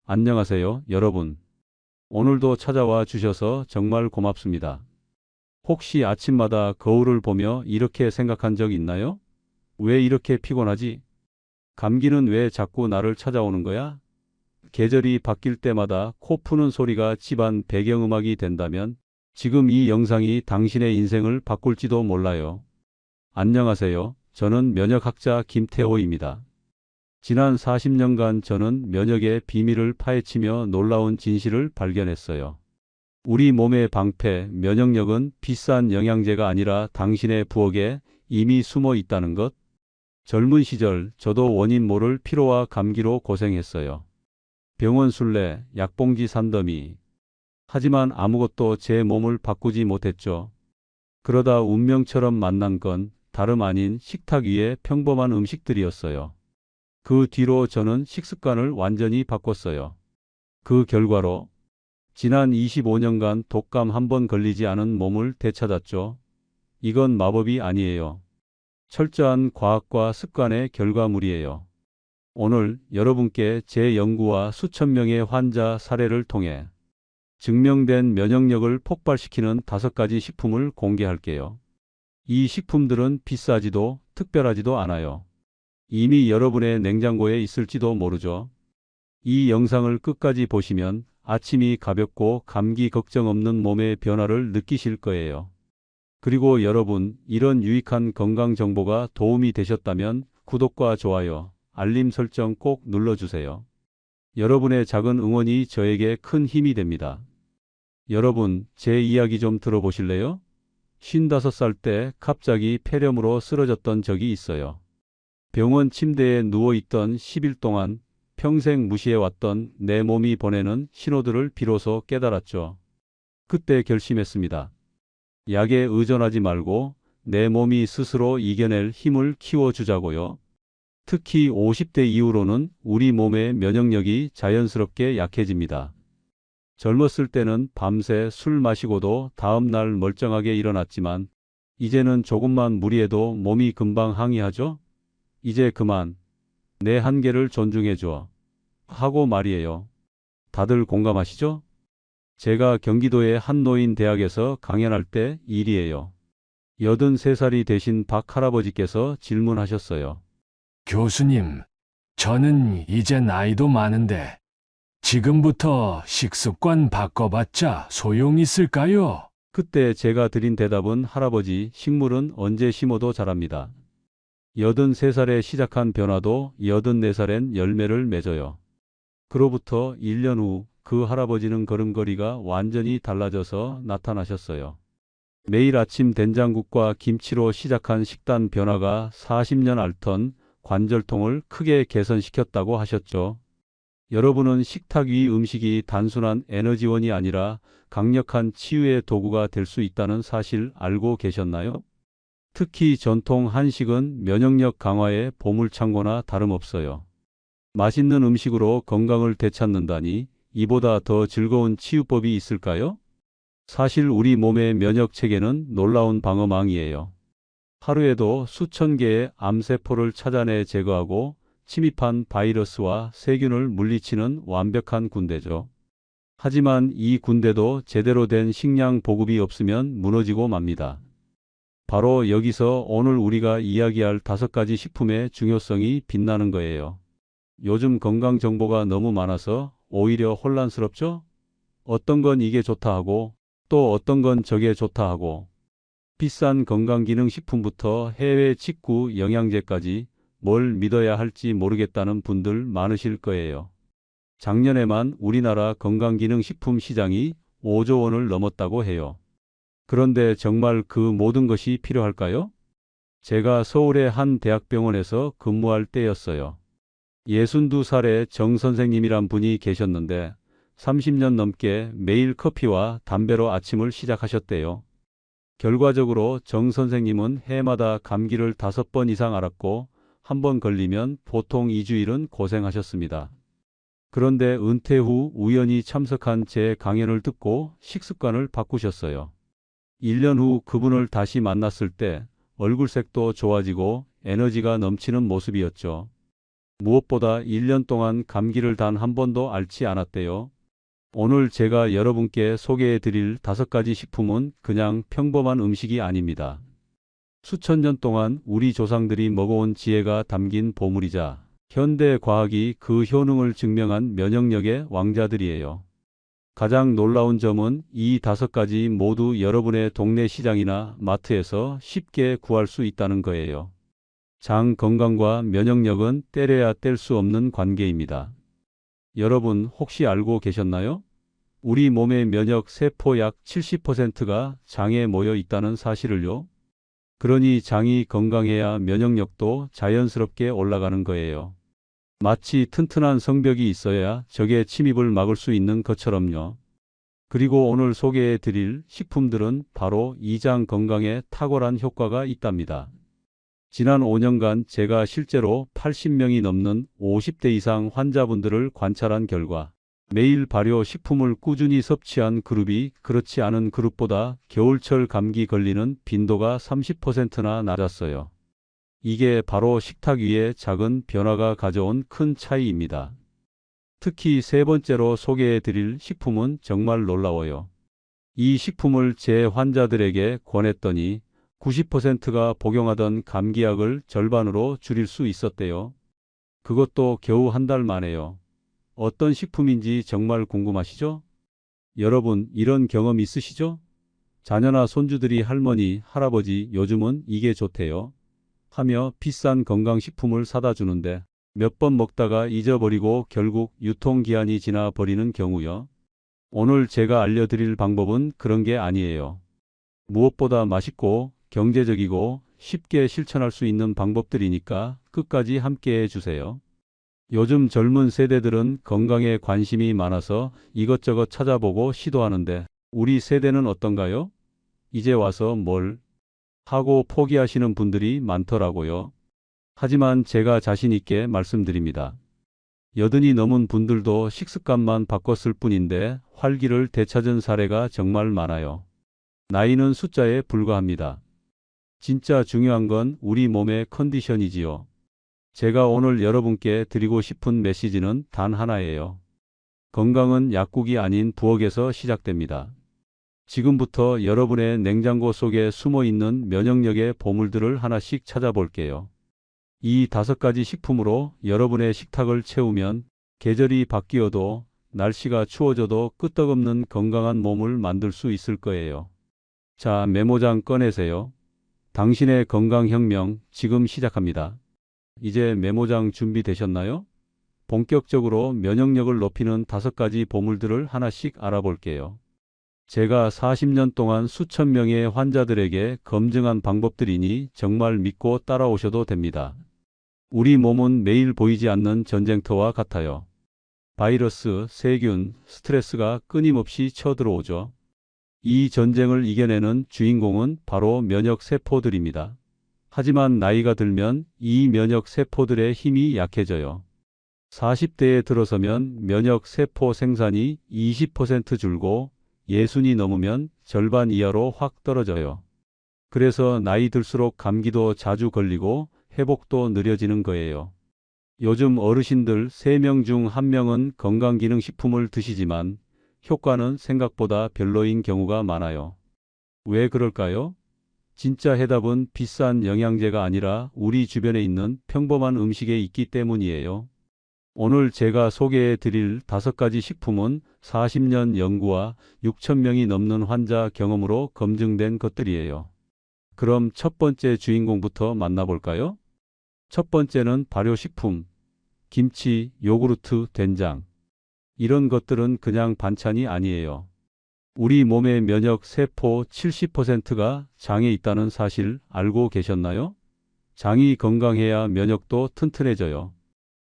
안녕하세요, 여러분. 오늘도 찾아와 주셔서 정말 고맙습니다. 혹시 아침마다 거울을 보며 이렇게 생각한 적 있나요? 왜 이렇게 피곤하지? 감기는 왜 자꾸 나를 찾아오는 거야? 계절이 바뀔 때마다 코 푸는 소리가 집안 배경음악이 된다면 지금 이 영상이 당신의 인생을 바꿀지도 몰라요. 안녕하세요. 저는 면역학자 김태호입니다. 지난 40년간 저는 면역의 비밀을 파헤치며 놀라운 진실을 발견했어요. 우리 몸의 방패, 면역력은 비싼 영양제가 아니라 당신의 부엌에 이미 숨어 있다는 것. 젊은 시절 저도 원인 모를 피로와 감기로 고생했어요. 병원 순례, 약봉지 산더미. 하지만 아무것도 제 몸을 바꾸지 못했죠. 그러다 운명처럼 만난 건 다름 아닌 식탁 위의 평범한 음식들이었어요. 그 뒤로 저는 식습관을 완전히 바꿨어요. 그 결과로 지난 25년간 독감 한 번 걸리지 않은 몸을 되찾았죠. 이건 마법이 아니에요. 철저한 과학과 습관의 결과물이에요. 오늘 여러분께 제 연구와 수천 명의 환자 사례를 통해 증명된 면역력을 폭발시키는 5가지 식품을 공개할게요. 이 식품들은 비싸지도 특별하지도 않아요. 이미 여러분의 냉장고에 있을지도 모르죠. 이 영상을 끝까지 보시면 아침이 가볍고 감기 걱정 없는 몸의 변화를 느끼실 거예요. 그리고 여러분, 이런 유익한 건강 정보가 도움이 되셨다면 구독과 좋아요, 알림 설정 꼭 눌러주세요. 여러분의 작은 응원이 저에게 큰 힘이 됩니다. 여러분, 제 이야기 좀 들어보실래요? 55살 때 갑자기 폐렴으로 쓰러졌던 적이 있어요. 병원 침대에 누워있던 10일 동안 평생 무시해왔던 내 몸이 보내는 신호들을 비로소 깨달았죠. 그때 결심했습니다. 약에 의존하지 말고 내 몸이 스스로 이겨낼 힘을 키워주자고요. 특히 50대 이후로는 우리 몸의 면역력이 자연스럽게 약해집니다. 젊었을 때는 밤새 술 마시고도 다음날 멀쩡하게 일어났지만 이제는 조금만 무리해도 몸이 금방 항의하죠? 이제 그만. 내 한계를 존중해줘. 하고 말이에요. 다들 공감하시죠? 제가 경기도의 한 노인 대학에서 강연할 때 일이에요. 83살이 되신 박 할아버지께서 질문하셨어요. 교수님, 저는 이제 나이도 많은데 지금부터 식습관 바꿔봤자 소용 있을까요? 그때 제가 드린 대답은 할아버지, 식물은 언제 심어도 자랍니다. 83살에 시작한 변화도 84살엔 열매를 맺어요. 그로부터 1년 후 그 할아버지는 걸음걸이가 완전히 달라져서 나타나셨어요. 매일 아침 된장국과 김치로 시작한 식단 변화가 40년 앓던 관절통을 크게 개선시켰다고 하셨죠. 여러분은 식탁 위 음식이 단순한 에너지원이 아니라 강력한 치유의 도구가 될 수 있다는 사실 알고 계셨나요? 특히 전통 한식은 면역력 강화의 보물창고나 다름없어요. 맛있는 음식으로 건강을 되찾는다니 이보다 더 즐거운 치유법이 있을까요? 사실 우리 몸의 면역 체계는 놀라운 방어망이에요. 하루에도 수천 개의 암세포를 찾아내 제거하고 침입한 바이러스와 세균을 물리치는 완벽한 군대죠. 하지만 이 군대도 제대로 된 식량 보급이 없으면 무너지고 맙니다. 바로 여기서 오늘 우리가 이야기할 5가지 식품의 중요성이 빛나는 거예요. 요즘 건강 정보가 너무 많아서 오히려 혼란스럽죠? 어떤 건 이게 좋다 하고 또 어떤 건 저게 좋다 하고 비싼 건강기능식품부터 해외 직구 영양제까지 뭘 믿어야 할지 모르겠다는 분들 많으실 거예요. 작년에만 우리나라 건강기능식품 시장이 5조 원을 넘었다고 해요. 그런데 정말 그 모든 것이 필요할까요? 제가 서울의 한 대학병원에서 근무할 때였어요. 62살의 정 선생님이란 분이 계셨는데 30년 넘게 매일 커피와 담배로 아침을 시작하셨대요. 결과적으로 정 선생님은 해마다 감기를 5번 이상 앓았고 한 번 걸리면 보통 2주일은 고생하셨습니다. 그런데 은퇴 후 우연히 참석한 제 강연을 듣고 식습관을 바꾸셨어요. 1년 후 그분을 다시 만났을 때 얼굴색도 좋아지고 에너지가 넘치는 모습이었죠. 무엇보다 1년 동안 감기를 단 한 번도 앓지 않았대요. 오늘 제가 여러분께 소개해 드릴 5가지 식품은 그냥 평범한 음식이 아닙니다. 수천 년 동안 우리 조상들이 먹어온 지혜가 담긴 보물이자 현대 과학이 그 효능을 증명한 면역력의 왕자들이에요. 가장 놀라운 점은 이 5가지 모두 여러분의 동네 시장이나 마트에서 쉽게 구할 수 있다는 거예요. 장 건강과 면역력은 떼려야 뗄 수 없는 관계입니다. 여러분 혹시 알고 계셨나요? 우리 몸의 면역 세포 약 70%가 장에 모여 있다는 사실을요. 그러니 장이 건강해야 면역력도 자연스럽게 올라가는 거예요. 마치 튼튼한 성벽이 있어야 적의 침입을 막을 수 있는 것처럼요. 그리고 오늘 소개해 드릴 식품들은 바로 이 장 건강에 탁월한 효과가 있답니다. 지난 5년간 제가 실제로 80명이 넘는 50대 이상 환자분들을 관찰한 결과 매일 발효 식품을 꾸준히 섭취한 그룹이 그렇지 않은 그룹보다 겨울철 감기 걸리는 빈도가 30%나 낮았어요. 이게 바로 식탁 위에 작은 변화가 가져온 큰 차이입니다. 특히 세 번째로 소개해 드릴 식품은 정말 놀라워요. 이 식품을 제 환자들에게 권했더니 90%가 복용하던 감기약을 절반으로 줄일 수 있었대요. 그것도 겨우 한 달 만에요. 어떤 식품인지 정말 궁금하시죠? 여러분 이런 경험 있으시죠? 자녀나 손주들이 할머니, 할아버지 요즘은 이게 좋대요 하며 비싼 건강식품을 사다 주는데 몇 번 먹다가 잊어버리고 결국 유통기한이 지나 버리는 경우요. 오늘 제가 알려드릴 방법은 그런 게 아니에요. 무엇보다 맛있고 경제적이고 쉽게 실천할 수 있는 방법들이니까 끝까지 함께 해주세요. 요즘 젊은 세대들은 건강에 관심이 많아서 이것저것 찾아보고 시도하는데 우리 세대는 어떤가요? 이제 와서 뭘 하고 포기하시는 분들이 많더라고요. 하지만 제가 자신 있게 말씀드립니다. 80이 넘은 분들도 식습관만 바꿨을 뿐인데 활기를 되찾은 사례가 정말 많아요. 나이는 숫자에 불과합니다. 진짜 중요한 건 우리 몸의 컨디션이지요. 제가 오늘 여러분께 드리고 싶은 메시지는 단 하나예요. 건강은 약국이 아닌 부엌에서 시작됩니다. 지금부터 여러분의 냉장고 속에 숨어 있는 면역력의 보물들을 하나씩 찾아볼게요. 이 5가지 식품으로 여러분의 식탁을 채우면 계절이 바뀌어도 날씨가 추워져도 끄떡없는 건강한 몸을 만들 수 있을 거예요. 자, 메모장 꺼내세요. 당신의 건강혁명 지금 시작합니다. 이제 메모장 준비되셨나요? 본격적으로 면역력을 높이는 5가지 보물들을 하나씩 알아볼게요. 제가 40년 동안 수천 명의 환자들에게 검증한 방법들이니 정말 믿고 따라오셔도 됩니다. 우리 몸은 매일 보이지 않는 전쟁터와 같아요. 바이러스, 세균, 스트레스가 끊임없이 쳐들어오죠. 이 전쟁을 이겨내는 주인공은 바로 면역세포들입니다. 하지만 나이가 들면 이 면역세포들의 힘이 약해져요. 40대에 들어서면 면역세포 생산이 20% 줄고 60이 넘으면 절반 이하로 확 떨어져요. 그래서 나이 들수록 감기도 자주 걸리고 회복도 느려지는 거예요. 요즘 어르신들 3명 중 1명은 건강기능식품을 드시지만 효과는 생각보다 별로인 경우가 많아요. 왜 그럴까요? 진짜 해답은 비싼 영양제가 아니라 우리 주변에 있는 평범한 음식에 있기 때문이에요. 오늘 제가 소개해 드릴 5가지 식품은 40년 연구와 6천 명이 넘는 환자 경험으로 검증된 것들이에요. 그럼 첫 번째 주인공부터 만나볼까요? 첫 번째는 발효식품, 김치, 요구르트, 된장. 이런 것들은 그냥 반찬이 아니에요. 우리 몸의 면역 세포 70%가 장에 있다는 사실 알고 계셨나요? 장이 건강해야 면역도 튼튼해져요.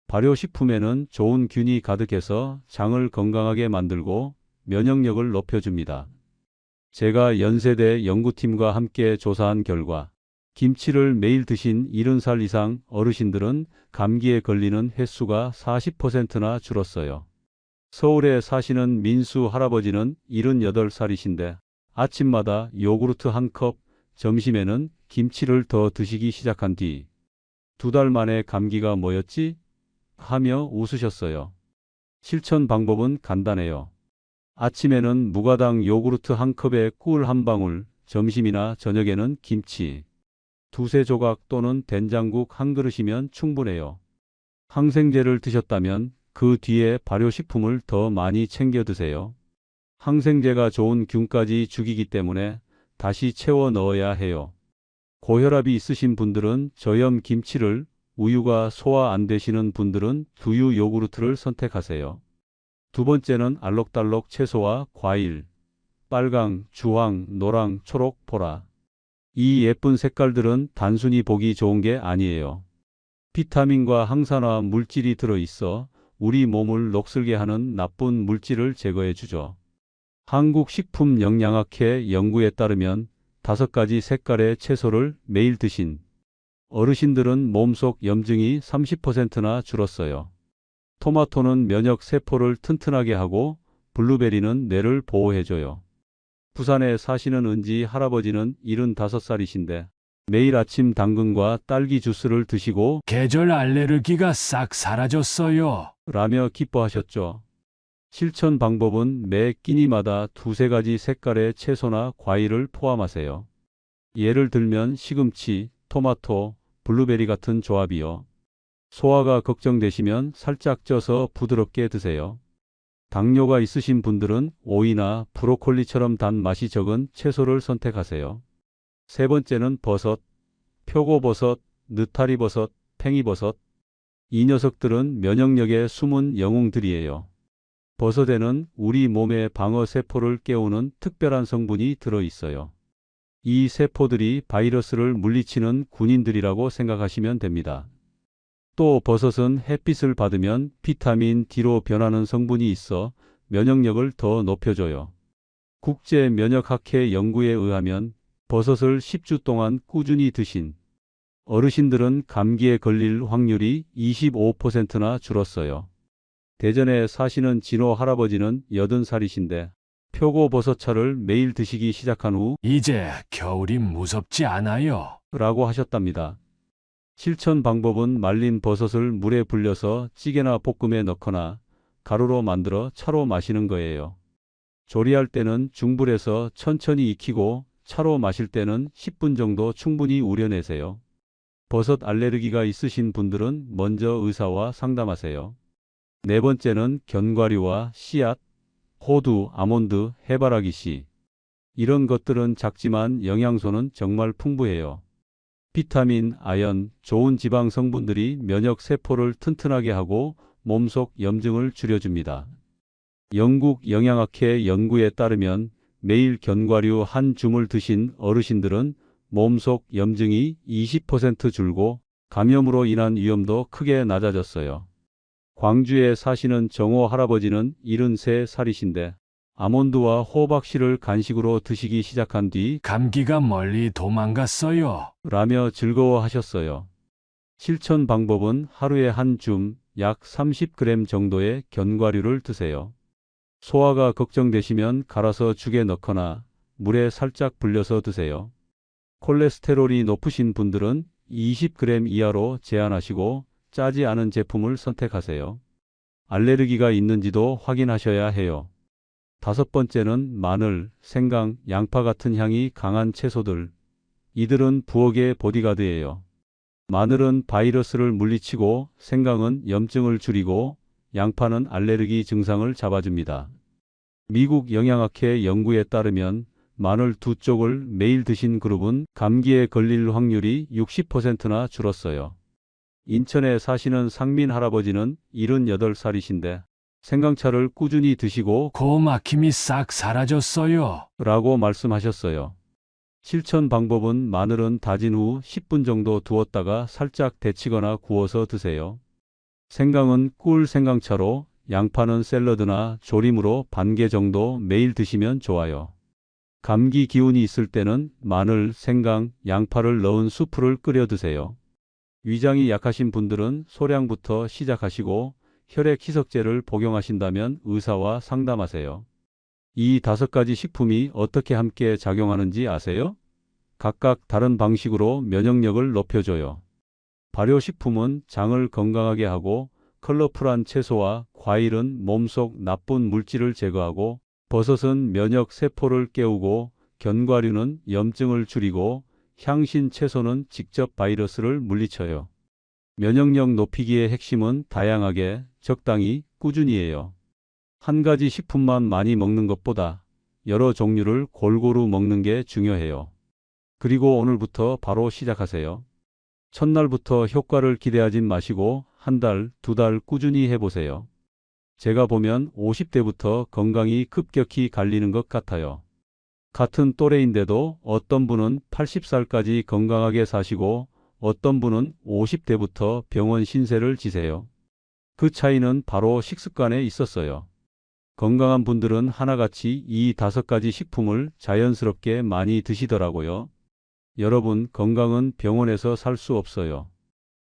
발효식품에는 좋은 균이 가득해서 장을 건강하게 만들고 면역력을 높여줍니다. 제가 연세대 연구팀과 함께 조사한 결과 김치를 매일 드신 70살 이상 어르신들은 감기에 걸리는 횟수가 40%나 줄었어요. 서울에 사시는 민수 할아버지는 78살이신데 아침마다 요구르트 한 컵, 점심에는 김치를 더 드시기 시작한 뒤 2달 만에 감기가 뭐였지? 하며 웃으셨어요. 실천 방법은 간단해요. 아침에는 무가당 요구르트 한 컵에 꿀 한 방울, 점심이나 저녁에는 김치, 두세 조각 또는 된장국 한 그릇이면 충분해요. 항생제를 드셨다면 그 뒤에 발효식품을 더 많이 챙겨 드세요. 항생제가 좋은 균까지 죽이기 때문에 다시 채워 넣어야 해요. 고혈압이 있으신 분들은 저염 김치를, 우유가 소화 안 되시는 분들은 두유 요구르트를 선택하세요. 두 번째는 알록달록 채소와 과일, 빨강, 주황, 노랑, 초록, 보라. 이 예쁜 색깔들은 단순히 보기 좋은 게 아니에요. 비타민과 항산화 물질이 들어있어 우리 몸을 녹슬게 하는 나쁜 물질을 제거해 주죠. 한국식품영양학회 연구에 따르면 5가지 색깔의 채소를 매일 드신 어르신들은 몸속 염증이 30%나 줄었어요. 토마토는 면역 세포를 튼튼하게 하고 블루베리는 뇌를 보호해줘요. 부산에 사시는 은지 할아버지는 75살이신데 매일 아침 당근과 딸기 주스를 드시고 계절 알레르기가 싹 사라졌어요. 라며 기뻐하셨죠. 실천 방법은 매 끼니마다 2~3가지 색깔의 채소나 과일을 포함하세요. 예를 들면 시금치, 토마토, 블루베리 같은 조합이요. 소화가 걱정되시면 살짝 쪄서 부드럽게 드세요. 당뇨가 있으신 분들은 오이나 브로콜리처럼 단 맛이 적은 채소를 선택하세요. 세 번째는 버섯, 표고버섯, 느타리버섯, 팽이버섯. 이 녀석들은 면역력의 숨은 영웅들이에요. 버섯에는 우리 몸의 방어 세포를 깨우는 특별한 성분이 들어 있어요. 이 세포들이 바이러스를 물리치는 군인들이라고 생각하시면 됩니다. 또 버섯은 햇빛을 받으면 비타민 D로 변하는 성분이 있어 면역력을 더 높여줘요. 국제면역학회 연구에 의하면 버섯을 10주 동안 꾸준히 드신 어르신들은 감기에 걸릴 확률이 25%나 줄었어요. 대전에 사시는 진호 할아버지는 80살이신데 표고버섯차를 매일 드시기 시작한 후 이제 겨울이 무섭지 않아요. 라고 하셨답니다. 실천 방법은 말린 버섯을 물에 불려서 찌개나 볶음에 넣거나 가루로 만들어 차로 마시는 거예요. 조리할 때는 중불에서 천천히 익히고 차로 마실 때는 10분 정도 충분히 우려내세요. 버섯 알레르기가 있으신 분들은 먼저 의사와 상담하세요. 네 번째는 견과류와 씨앗, 호두, 아몬드, 해바라기 씨. 이런 것들은 작지만 영양소는 정말 풍부해요. 비타민, 아연, 좋은 지방 성분들이 면역 세포를 튼튼하게 하고 몸속 염증을 줄여줍니다. 영국 영양학회 연구에 따르면 매일 견과류 한 줌을 드신 어르신들은 몸속 염증이 20% 줄고 감염으로 인한 위험도 크게 낮아졌어요. 광주에 사시는 정호 할아버지는 73살이신데 아몬드와 호박씨를 간식으로 드시기 시작한 뒤 감기가 멀리 도망갔어요. 라며 즐거워하셨어요. 실천 방법은 하루에 한 줌, 약 30g 정도의 견과류를 드세요. 소화가 걱정되시면 갈아서 죽에 넣거나 물에 살짝 불려서 드세요. 콜레스테롤이 높으신 분들은 20g 이하로 제한하시고 짜지 않은 제품을 선택하세요. 알레르기가 있는지도 확인하셔야 해요. 5번째는 마늘, 생강, 양파 같은 향이 강한 채소들. 이들은 부엌의 보디가드예요. 마늘은 바이러스를 물리치고 생강은 염증을 줄이고 양파는 알레르기 증상을 잡아줍니다. 미국 영양학회 연구에 따르면 마늘 2쪽을 매일 드신 그룹은 감기에 걸릴 확률이 60%나 줄었어요. 인천에 사시는 상민 할아버지는 78살이신데 생강차를 꾸준히 드시고 코 막힘이 싹 사라졌어요. 라고 말씀하셨어요. 실천 방법은 마늘은 다진 후 10분 정도 두었다가 살짝 데치거나 구워서 드세요. 생강은 꿀 생강차로, 양파는 샐러드나 조림으로 반 개 정도 매일 드시면 좋아요. 감기 기운이 있을 때는 마늘, 생강, 양파를 넣은 수프를 끓여 드세요. 위장이 약하신 분들은 소량부터 시작하시고 혈액 희석제를 복용하신다면 의사와 상담하세요. 이 5가지 식품이 어떻게 함께 작용하는지 아세요? 각각 다른 방식으로 면역력을 높여줘요. 발효식품은 장을 건강하게 하고 컬러풀한 채소와 과일은 몸속 나쁜 물질을 제거하고, 버섯은 면역 세포를 깨우고, 견과류는 염증을 줄이고, 향신 채소는 직접 바이러스를 물리쳐요. 면역력 높이기의 핵심은 다양하게, 적당히, 꾸준히예요. 한 가지 식품만 많이 먹는 것보다 여러 종류를 골고루 먹는 게 중요해요. 그리고 오늘부터 바로 시작하세요. 첫날부터 효과를 기대하진 마시고 한 달, 두 달 꾸준히 해보세요. 제가 보면 50대부터 건강이 급격히 갈리는 것 같아요. 같은 또래인데도 어떤 분은 80살까지 건강하게 사시고 어떤 분은 50대부터 병원 신세를 지세요. 그 차이는 바로 식습관에 있었어요. 건강한 분들은 하나같이 이 5가지 식품을 자연스럽게 많이 드시더라고요. 여러분, 건강은 병원에서 살 수 없어요.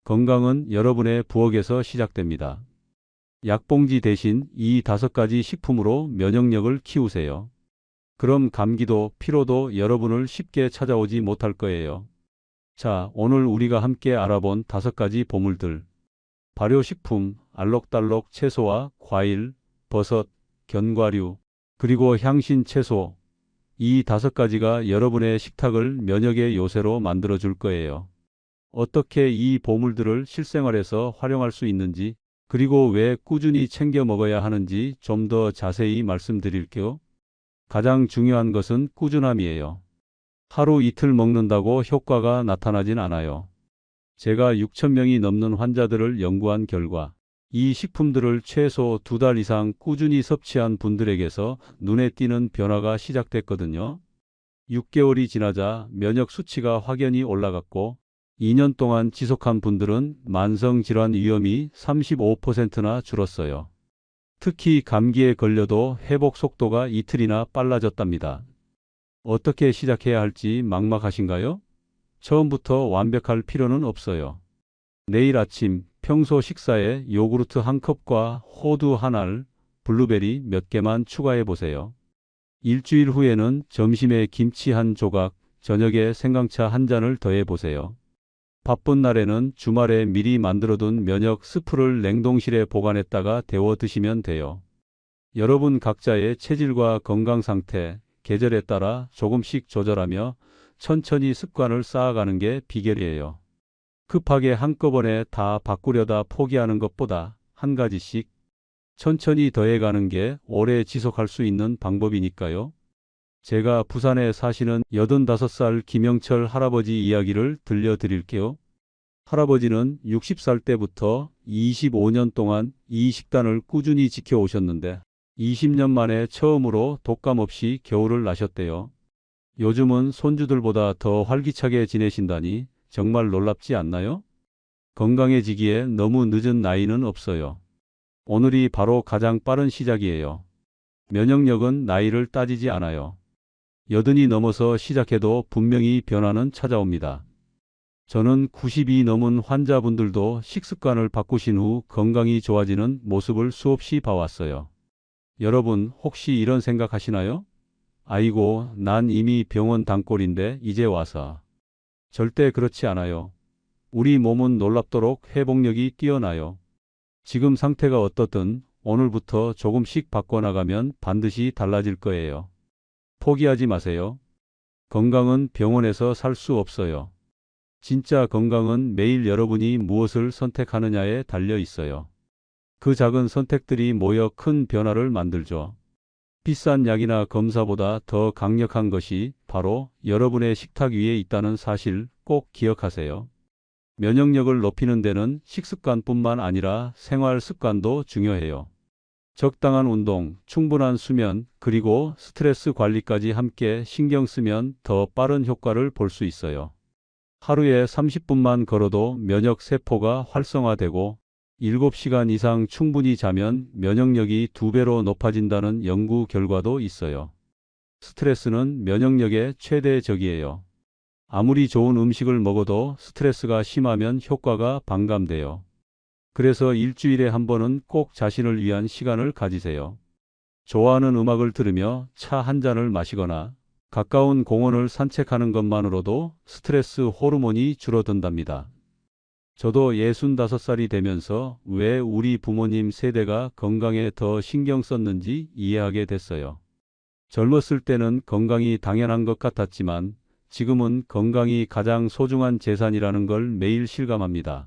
건강은 여러분의 부엌에서 시작됩니다. 약봉지 대신 이 5가지 식품으로 면역력을 키우세요. 그럼 감기도 피로도 여러분을 쉽게 찾아오지 못할 거예요. 자, 오늘 우리가 함께 알아본 5가지 보물들. 발효식품, 알록달록 채소와 과일, 버섯, 견과류, 그리고 향신 채소. 이 5가지가 여러분의 식탁을 면역의 요새로 만들어 줄 거예요. 어떻게 이 보물들을 실생활에서 활용할 수 있는지, 그리고 왜 꾸준히 챙겨 먹어야 하는지 좀 더 자세히 말씀드릴게요. 가장 중요한 것은 꾸준함이에요. 하루 이틀 먹는다고 효과가 나타나진 않아요. 제가 6,000명이 넘는 환자들을 연구한 결과 이 식품들을 최소 2달 이상 꾸준히 섭취한 분들에게서 눈에 띄는 변화가 시작됐거든요. 6개월이 지나자 면역 수치가 확연히 올라갔고 2년 동안 지속한 분들은 만성질환 위험이 35%나 줄었어요. 특히 감기에 걸려도 회복 속도가 이틀이나 빨라졌답니다. 어떻게 시작해야 할지 막막하신가요? 처음부터 완벽할 필요는 없어요. 내일 아침 평소 식사에 요구르트 한 컵과 호두 한 알, 블루베리 몇 개만 추가해 보세요. 일주일 후에는 점심에 김치 한 조각, 저녁에 생강차 한 잔을 더해 보세요. 바쁜 날에는 주말에 미리 만들어둔 면역 스프를 냉동실에 보관했다가 데워 드시면 돼요. 여러분 각자의 체질과 건강 상태, 계절에 따라 조금씩 조절하며 천천히 습관을 쌓아가는 게 비결이에요. 급하게 한꺼번에 다 바꾸려다 포기하는 것보다 한 가지씩 천천히 더해가는 게 오래 지속할 수 있는 방법이니까요. 제가 부산에 사시는 85살 김영철 할아버지 이야기를 들려드릴게요. 할아버지는 60살 때부터 25년 동안 이 식단을 꾸준히 지켜오셨는데 20년 만에 처음으로 독감 없이 겨울을 나셨대요. 요즘은 손주들보다 더 활기차게 지내신다니 정말 놀랍지 않나요? 건강해지기에 너무 늦은 나이는 없어요. 오늘이 바로 가장 빠른 시작이에요. 면역력은 나이를 따지지 않아요. 80이 넘어서 시작해도 분명히 변화는 찾아옵니다. 저는 90이 넘은 환자분들도 식습관을 바꾸신 후 건강이 좋아지는 모습을 수없이 봐왔어요. 여러분 혹시 이런 생각 하시나요? 아이고, 난 이미 병원 단골인데 이제 와서. 절대 그렇지 않아요. 우리 몸은 놀랍도록 회복력이 뛰어나요. 지금 상태가 어떻든 오늘부터 조금씩 바꿔나가면 반드시 달라질 거예요. 포기하지 마세요. 건강은 병원에서 살 수 없어요. 진짜 건강은 매일 여러분이 무엇을 선택하느냐에 달려 있어요. 그 작은 선택들이 모여 큰 변화를 만들죠. 비싼 약이나 검사보다 더 강력한 것이 바로 여러분의 식탁 위에 있다는 사실 꼭 기억하세요. 면역력을 높이는 데는 식습관뿐만 아니라 생활 습관도 중요해요. 적당한 운동, 충분한 수면, 그리고 스트레스 관리까지 함께 신경 쓰면 더 빠른 효과를 볼 수 있어요. 하루에 30분만 걸어도 면역 세포가 활성화되고 7시간 이상 충분히 자면 면역력이 2배로 높아진다는 연구 결과도 있어요. 스트레스는 면역력의 최대 적이에요. 아무리 좋은 음식을 먹어도 스트레스가 심하면 효과가 반감돼요. 그래서 일주일에 한 번은 꼭 자신을 위한 시간을 가지세요. 좋아하는 음악을 들으며 차 한 잔을 마시거나 가까운 공원을 산책하는 것만으로도 스트레스 호르몬이 줄어든답니다. 저도 65살이 되면서 왜 우리 부모님 세대가 건강에 더 신경 썼는지 이해하게 됐어요. 젊었을 때는 건강이 당연한 것 같았지만 지금은 건강이 가장 소중한 재산이라는 걸 매일 실감합니다.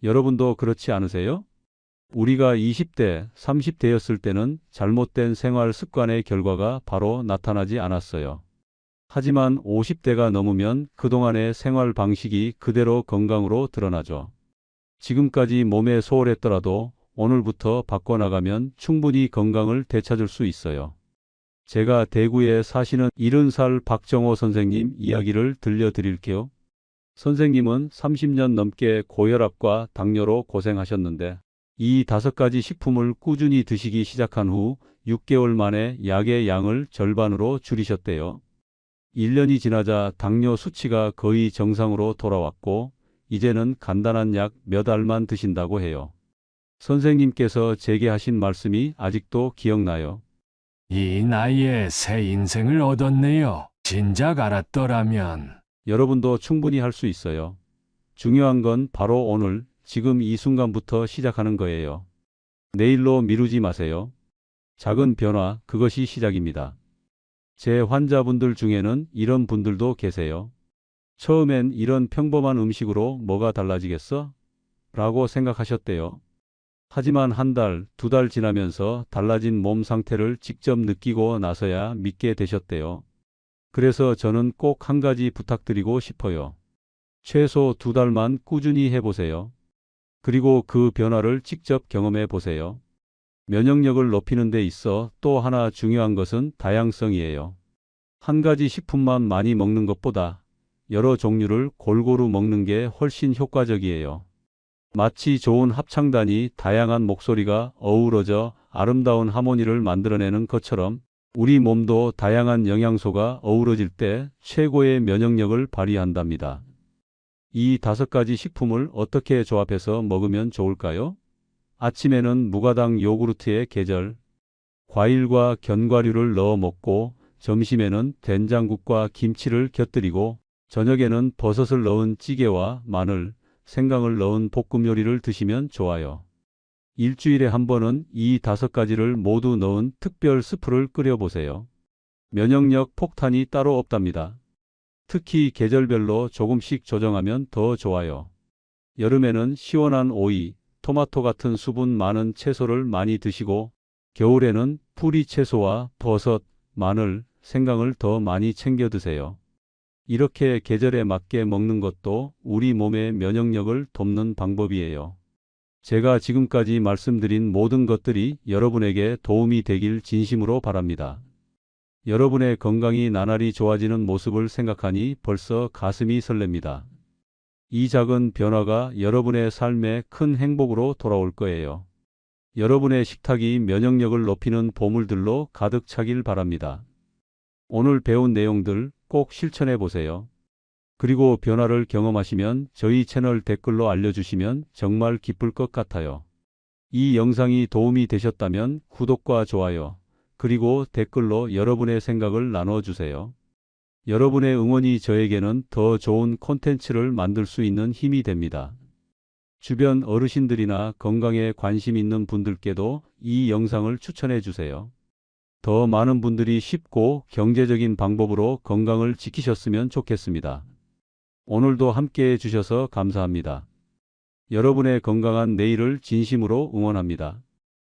여러분도 그렇지 않으세요? 우리가 20대, 30대였을 때는 잘못된 생활 습관의 결과가 바로 나타나지 않았어요. 하지만 50대가 넘으면 그동안의 생활 방식이 그대로 건강으로 드러나죠. 지금까지 몸에 소홀했더라도 오늘부터 바꿔나가면 충분히 건강을 되찾을 수 있어요. 제가 대구에 사시는 70살 박정호 선생님 이야기를 들려드릴게요. 선생님은 30년 넘게 고혈압과 당뇨로 고생하셨는데 이 5가지 식품을 꾸준히 드시기 시작한 후 6개월 만에 약의 양을 절반으로 줄이셨대요. 1년이 지나자 당뇨 수치가 거의 정상으로 돌아왔고 이제는 간단한 약 몇 알만 드신다고 해요. 선생님께서 제게 하신 말씀이 아직도 기억나요. 이 나이에 새 인생을 얻었네요. 진작 알았더라면. 여러분도 충분히 할 수 있어요. 중요한 건 바로 오늘, 지금 이 순간부터 시작하는 거예요. 내일로 미루지 마세요. 작은 변화, 그것이 시작입니다. 제 환자분들 중에는 이런 분들도 계세요. 처음엔 이런 평범한 음식으로 뭐가 달라지겠어? 라고 생각하셨대요. 하지만 한 달, 2달 지나면서 달라진 몸 상태를 직접 느끼고 나서야 믿게 되셨대요. 그래서 저는 꼭 한 가지 부탁드리고 싶어요. 최소 2달만 꾸준히 해보세요. 그리고 그 변화를 직접 경험해 보세요. 면역력을 높이는 데 있어 또 하나 중요한 것은 다양성이에요. 한 가지 식품만 많이 먹는 것보다 여러 종류를 골고루 먹는 게 훨씬 효과적이에요. 마치 좋은 합창단이 다양한 목소리가 어우러져 아름다운 하모니를 만들어내는 것처럼 우리 몸도 다양한 영양소가 어우러질 때 최고의 면역력을 발휘한답니다. 이 5가지 식품을 어떻게 조합해서 먹으면 좋을까요? 아침에는 무가당 요구르트에 계절, 과일과 견과류를 넣어 먹고 점심에는 된장국과 김치를 곁들이고 저녁에는 버섯을 넣은 찌개와 마늘, 생강을 넣은 볶음 요리를 드시면 좋아요. 일주일에 한 번은 이 5가지를 모두 넣은 특별 스프를 끓여보세요. 면역력 폭탄이 따로 없답니다. 특히 계절별로 조금씩 조정하면 더 좋아요. 여름에는 시원한 오이, 토마토 같은 수분 많은 채소를 많이 드시고 겨울에는 뿌리 채소와 버섯, 마늘, 생강을 더 많이 챙겨 드세요. 이렇게 계절에 맞게 먹는 것도 우리 몸의 면역력을 돕는 방법이에요. 제가 지금까지 말씀드린 모든 것들이 여러분에게 도움이 되길 진심으로 바랍니다. 여러분의 건강이 나날이 좋아지는 모습을 생각하니 벌써 가슴이 설렙니다. 이 작은 변화가 여러분의 삶에 큰 행복으로 돌아올 거예요. 여러분의 식탁이 면역력을 높이는 보물들로 가득 차길 바랍니다. 오늘 배운 내용들 꼭 실천해 보세요. 그리고 변화를 경험하시면 저희 채널 댓글로 알려주시면 정말 기쁠 것 같아요. 이 영상이 도움이 되셨다면 구독과 좋아요, 그리고 댓글로 여러분의 생각을 나눠주세요. 여러분의 응원이 저에게는 더 좋은 콘텐츠를 만들 수 있는 힘이 됩니다. 주변 어르신들이나 건강에 관심 있는 분들께도 이 영상을 추천해 주세요. 더 많은 분들이 쉽고 경제적인 방법으로 건강을 지키셨으면 좋겠습니다. 오늘도 함께 해주셔서 감사합니다. 여러분의 건강한 내일을 진심으로 응원합니다.